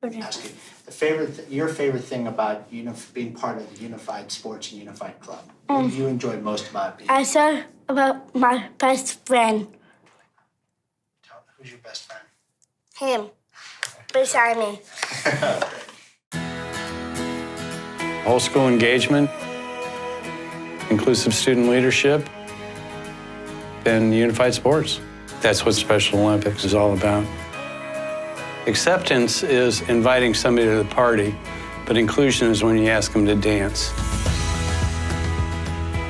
Okay. Ask you your favorite thing about being part of the Unified Sports and Unified Club. What do you enjoy most about being? I saw about my best friend. Who's your best friend? Him. Beside me. Whole school engagement, inclusive student leadership, and unified sports. That's what Special Olympics is all about. Acceptance is inviting somebody to the party, but inclusion is when you ask them to dance.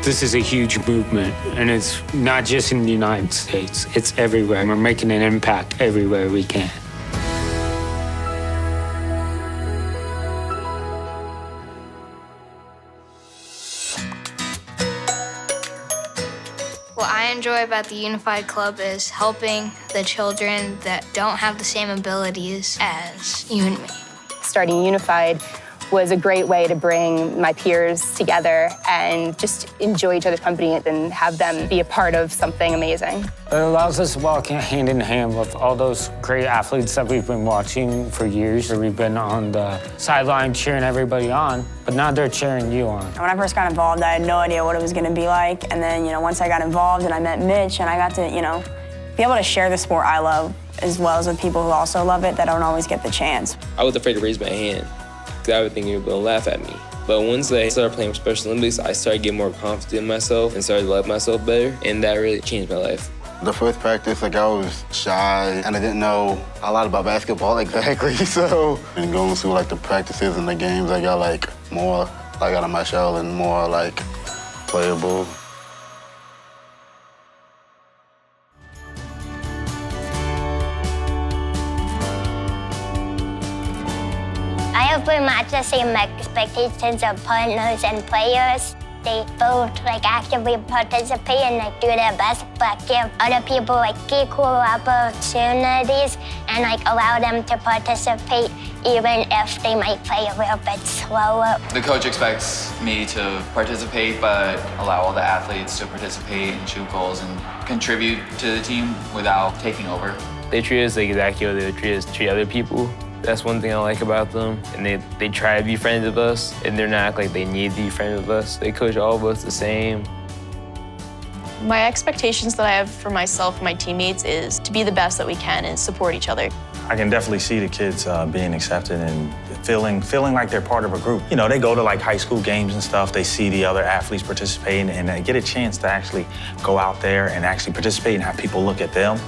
This is a huge movement, and it's not just in the United States, it's everywhere. We're making an impact everywhere we can. What I enjoy about the Unified Club is helping the children that don't have the same abilities as you and me. Starting Unified was a great way to bring my peers together and just enjoy each other's company and have them be a part of something amazing. It allows us to walk hand in hand with all those great athletes that we've been watching for years. We've been on the sideline cheering everybody on, but now they're cheering you on. When I first got involved, I had no idea what it was gonna be like. And then, once I got involved and I met Mitch and I got to, be able to share the sport I love as well as with people who also love it that don't always get the chance. I was afraid to raise my hand because I would think you were going to laugh at me. But once I started playing for Special Olympics, I started getting more confident in myself and started to love myself better, and that really changed my life. The first practice, I was shy, and I didn't know a lot about basketball exactly, so. And going through, the practices and the games, I got, more, out of my shell and more, playable. I have pretty much the same expectations of partners and players. They both actively participate and do their best, but give other people equal opportunities and allow them to participate even if they might play a little bit slower. The coach expects me to participate, but allow all the athletes to participate and shoot goals and contribute to the team without taking over. They treat us exactly how they treat other people. That's one thing I like about them. And they try to be friends with us, and they're not like they need to be friends with us. They coach all of us the same. My expectations that I have for myself and my teammates is to be the best that we can and support each other. I can definitely see the kids being accepted and feeling like they're part of a group. They go to high school games and stuff. They see the other athletes participating, and they get a chance to actually go out there and actually participate and have people look at them.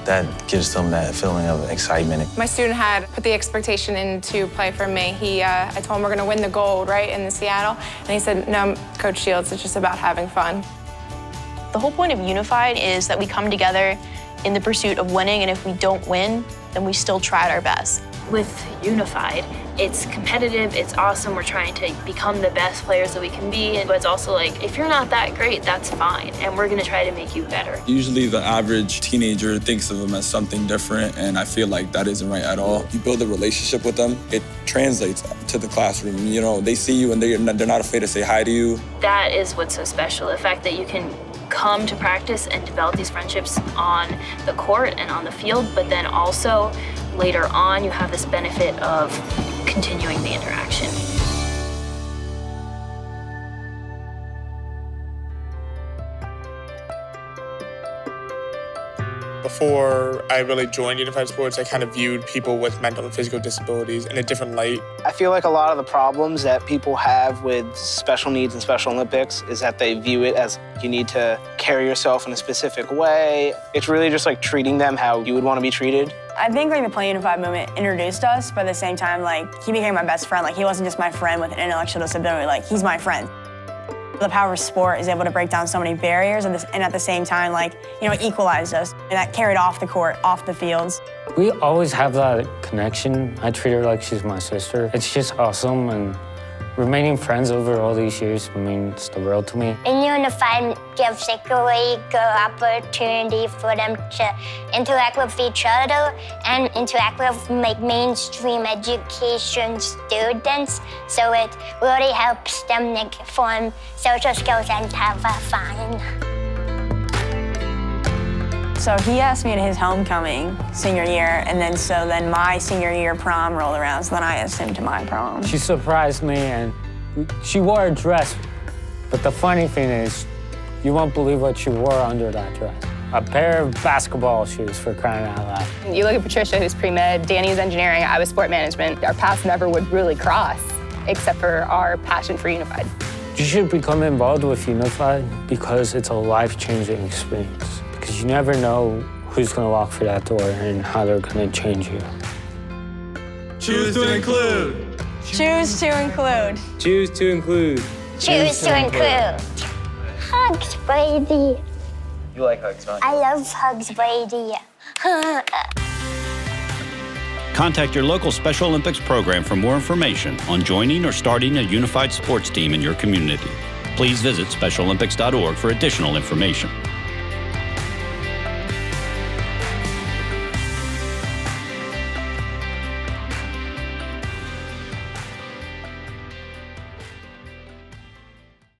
That gives them that feeling of excitement. My student had put the expectation in to play for me. I told him we're gonna win the gold, right, in the Seattle. And he said, no, Coach Shields, it's just about having fun. The whole point of Unified is that we come together in the pursuit of winning, and if we don't win, then we still tried our best. With Unified, it's competitive, it's awesome, we're trying to become the best players that we can be, but it's also if you're not that great, that's fine, and we're gonna try to make you better. Usually the average teenager thinks of them as something different, and I feel like that isn't right at all. You build a relationship with them, it translates to the classroom. They see you and they're not afraid to say hi to you. That is what's so special, the fact that you can come to practice and develop these friendships on the court and on the field, but then also later on you have this benefit of continuing the interaction. Before I really joined Unified Sports, I kind of viewed people with mental and physical disabilities in a different light. I feel like a lot of the problems that people have with special needs and Special Olympics is that they view it as you need to carry yourself in a specific way. It's really just treating them how you would want to be treated. I think the Play Unified movement introduced us, but at the same time, he became my best friend. He wasn't just my friend with an intellectual disability, he's my friend. The power of sport is able to break down so many barriers and at the same time, equalized us. And that carried off the court, off the fields. We always have that connection. I treat her like she's my sister. It's just awesome, and remaining friends over all these years means the world to me. And Unified gives a really good opportunity for them to interact with each other and interact with mainstream education students. So it really helps them form social skills and have fun. So he asked me to his homecoming senior year, and then my senior year prom rolled around, so then I asked him to my prom. She surprised me, and she wore a dress. But the funny thing is, you won't believe what she wore under that dress. A pair of basketball shoes, for crying out loud. You look at Patricia, who's pre-med, Danny's engineering, I was sport management. Our paths never would really cross, except for our passion for Unified. You should become involved with Unified because it's a life-changing experience. Because you never know who's gonna walk through that door and how they're gonna change you. Choose to include. Choose to include. Choose to include. Choose to include. Hugs, Brady. You like hugs, don't you? I love hugs, Brady. Contact your local Special Olympics program for more information on joining or starting a unified sports team in your community. Please visit specialolympics.org for additional information.